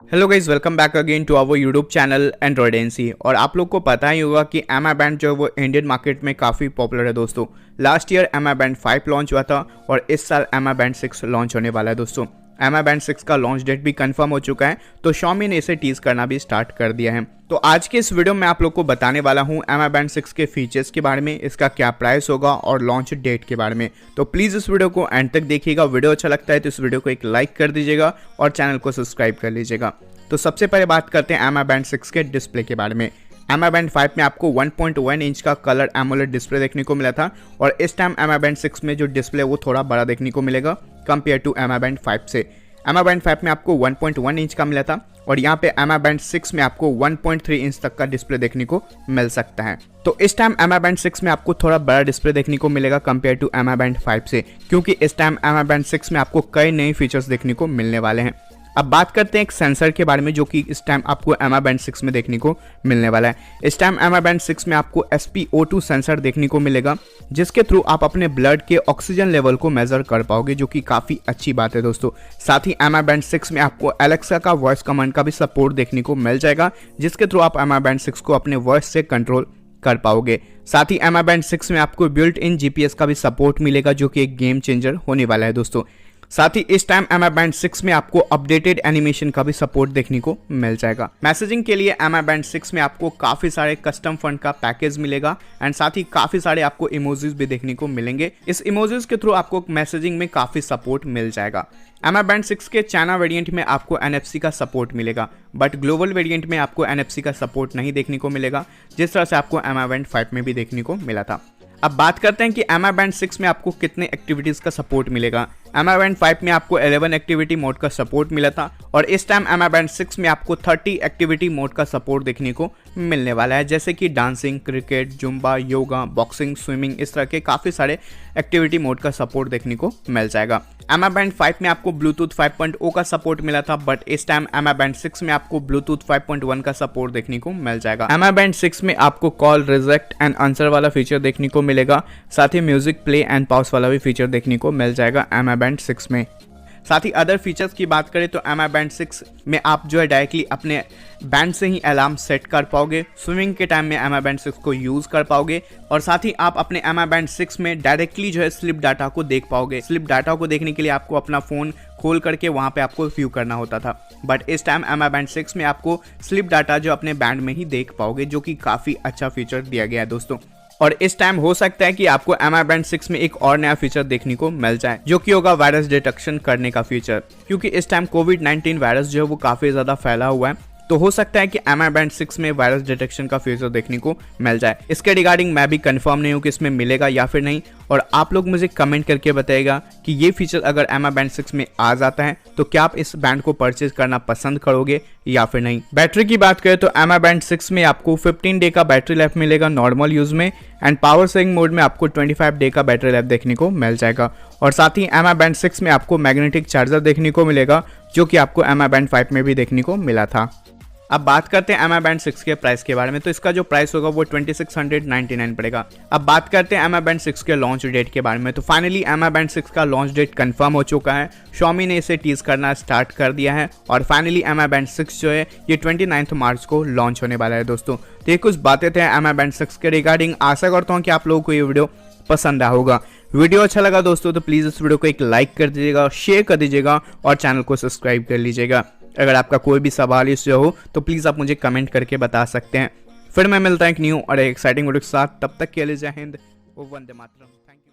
Hello guys, welcome back again to our YouTube channel Android NC. और आप लोग को पता ही होगा कि एम बैंड जो है वो इंडियन मार्केट में काफ़ी पॉपुलर है दोस्तों। Last year M band 5 launch हुआ था और इस साल एम बैंड 6 लॉन्च होने वाला है दोस्तों। एम बैंड 6 का लॉन्च डेट भी कंफर्म हो चुका है, तो Xiaomi ने इसे टीज करना भी स्टार्ट कर दिया है। तो आज के इस वीडियो में आप लोग को बताने वाला हूं एम बैंड 6 के फीचर्स के बारे में, इसका क्या प्राइस होगा और लॉन्च डेट के बारे में। तो प्लीज़ इस वीडियो को एंड तक देखिएगा। वीडियो अच्छा लगता है तो इस वीडियो को एक लाइक कर दीजिएगा और चैनल को सब्सक्राइब कर लीजिएगा। तो सबसे पहले बात करते हैं एम बैंड 6 के डिस्प्ले के बारे में। एम बैंड 5 में आपको 1.1 इंच का कलर एमोलेड डिस्प्ले देखने को मिला था और इस टाइम एम बैंड 6 में जो डिस्प्ले वो थोड़ा बड़ा देखने को मिलेगा कंपेयर टू एम बैंड 5 से। एम बैंड 5 में आपको 1.1 इंच का मिला था और यहाँ पे एम बैंड 6 में आपको 1.3 इंच तक का डिस्प्ले देखने को मिल सकता है। तो इस टाइम एम बैंड 6 में आपको थोड़ा बड़ा डिस्प्ले देखने को मिलेगा कंपेयर टू एम बैंड 5 से, क्योंकि इस टाइम एम बैंड 6 में आपको कई नए फीचर्स देखने को मिलने वाले हैं। अब बात करते हैं एक सेंसर के बारे में जो कि इस टाइम आपको एम बैंड 6 में देखने को मिलने वाला है। इस टाइम एम बैंड 6 में आपको SpO2 सेंसर देखने को मिलेगा, जिसके थ्रू आप अपने ब्लड के ऑक्सीजन लेवल को मेजर कर पाओगे, जो कि काफ़ी अच्छी बात है दोस्तों। साथ ही एम बैंड 6 में आपको एलेक्सा का वॉइस कमांड का भी सपोर्ट देखने को मिल जाएगा, जिसके थ्रू आप एम बैंड 6 को अपने वॉइस से कंट्रोल कर पाओगे। साथ ही एम बैंड 6 में आपको बिल्ट इन GPS का भी सपोर्ट मिलेगा, जो कि एक गेम चेंजर होने वाला है दोस्तों। साथ ही इस टाइम एम बैंड 6 में आपको अपडेटेड एनिमेशन का भी सपोर्ट देखने को मिल जाएगा। मैसेजिंग के लिए एम बैंड 6 में आपको काफी सारे कस्टम फंड का पैकेज मिलेगा एंड साथ ही काफी सारे आपको इमोजीज भी देखने को मिलेंगे। इस इमोजीज के थ्रू आपको मैसेजिंग में काफी सपोर्ट मिल जाएगा। एम बैंड 6 के चाइना वेरिएंट में आपको NFC का सपोर्ट मिलेगा, बट ग्लोबल वेरिएंट में आपको NFC का सपोर्ट नहीं देखने को मिलेगा, जिस तरह से आपको एम बैंड 5 में भी देखने को मिला था। अब बात करते हैं कि एम बैंड 6 में आपको कितने एक्टिविटीज का सपोर्ट मिलेगा। एम बैंड 5 में आपको 11 एक्टिविटी मोड का सपोर्ट मिला था और इस टाइम एम बैंड 6 में आपको 30 एक्टिविटी मोड का सपोर्ट देखने को मिलने वाला है, जैसे कि dancing, cricket, Zumba, yoga, boxing, swimming, इस तरह के काफ़ी सारे एक्टिविटी मोड का सपोर्ट देखने को मिल जाएगा। एम बैंड 5 में आपको ब्लूटूथ 5.0 का सपोर्ट मिला था, बट इस टाइम एम बैंड 6 में आपको ब्लूटूथ 5.1 का सपोर्ट देखने को मिल जाएगा। एम बैंड 6 में आपको कॉल, रिजेक्ट एंड आंसर वाला फीचर देखने को मिलेगा। साथ ही म्यूजिक प्ले एंड पॉज वाला भी फीचर देखने को मिल जाएगा एम बैंड 6 में। साथ ही अदर फीचर्स की बात करें तो एम बैंड 6 में आप जो है डायरेक्टली अपने बैंड से ही अलार्म सेट कर पाओगे। स्विमिंग के टाइम में एम बैंड 6 को यूज़ कर पाओगे और साथ ही आप अपने एम बैंड 6 में डायरेक्टली जो है स्लिप डाटा को देख पाओगे। स्लिप डाटा को देखने के लिए आपको अपना फ़ोन खोल करके वहाँ पे आपको व्यू करना होता था, बट इस टाइम एम बैंड 6 में आपको स्लिप डाटा जो अपने बैंड में ही देख पाओगे, जो कि काफ़ी अच्छा फीचर दिया गया है दोस्तों। और इस टाइम हो सकता है कि आपको एम बैंड 6 में एक और नया फीचर देखने को मिल जाए, जो कि होगा वायरस डिटेक्शन करने का फीचर, क्योंकि इस टाइम कोविड-19 वायरस जो है वो काफ़ी ज़्यादा फैला हुआ है। तो हो सकता है कि एम बैंड 6 में वायरस डिटेक्शन का फीचर देखने को मिल जाए। इसके रिगार्डिंग मैं भी कंफर्म नहीं हूँ कि इसमें मिलेगा या फिर नहीं, और आप लोग मुझे कमेंट करके बताइएगा कि ये फीचर अगर एम बैंड 6 में आ जाता है तो क्या आप इस बैंड को परचेज करना पसंद करोगे या फिर नहीं। बैटरी की बात करें तो एम बैंड 6 में आपको 15 डे का बैटरी लाइफ मिलेगा नॉर्मल यूज में, एंड पावर सेविंग मोड में आपको 25 डे का बैटरी लाइफ देखने को मिल जाएगा। और साथ ही एम बैंड 6 में आपको मैग्नेटिक चार्जर देखने को मिलेगा, जो कि आपको एम बैंड 5 में भी देखने को मिला था। अब बात करते हैं एम बैंड 6 के प्राइस के बारे में। तो इसका जो प्राइस होगा वो 2699 पड़ेगा। अब बात करते हैं एम बैंड 6 के लॉन्च डेट के बारे में। तो फाइनली एम बैंड 6 का लॉन्च डेट कंफर्म हो चुका है। Xiaomi ने इसे टीज करना स्टार्ट कर दिया है और फाइनली एम बैंड 6 जो है ये 29 मार्च को लॉन्च होने वाला है दोस्तों। तो ये कुछ बातें थे एम बैंड 6 के रिगार्डिंग। आशा करता हूँ कि आप लोगों को ये वीडियो पसंद आया होगा। वीडियो अच्छा लगा दोस्तों तो प्लीज़ इस वीडियो को एक लाइक कर दीजिएगा, शेयर कर दीजिएगा और चैनल को सब्सक्राइब कर लीजिएगा। अगर आपका कोई भी सवाल इससे हो तो प्लीज़ आप मुझे कमेंट करके बता सकते हैं। फिर मैं मिलता हूं एक न्यू और एक एक्साइटिंग वीडियो के साथ। तब तक के लिए जय हिंद, वंदे मातरम। Thank you.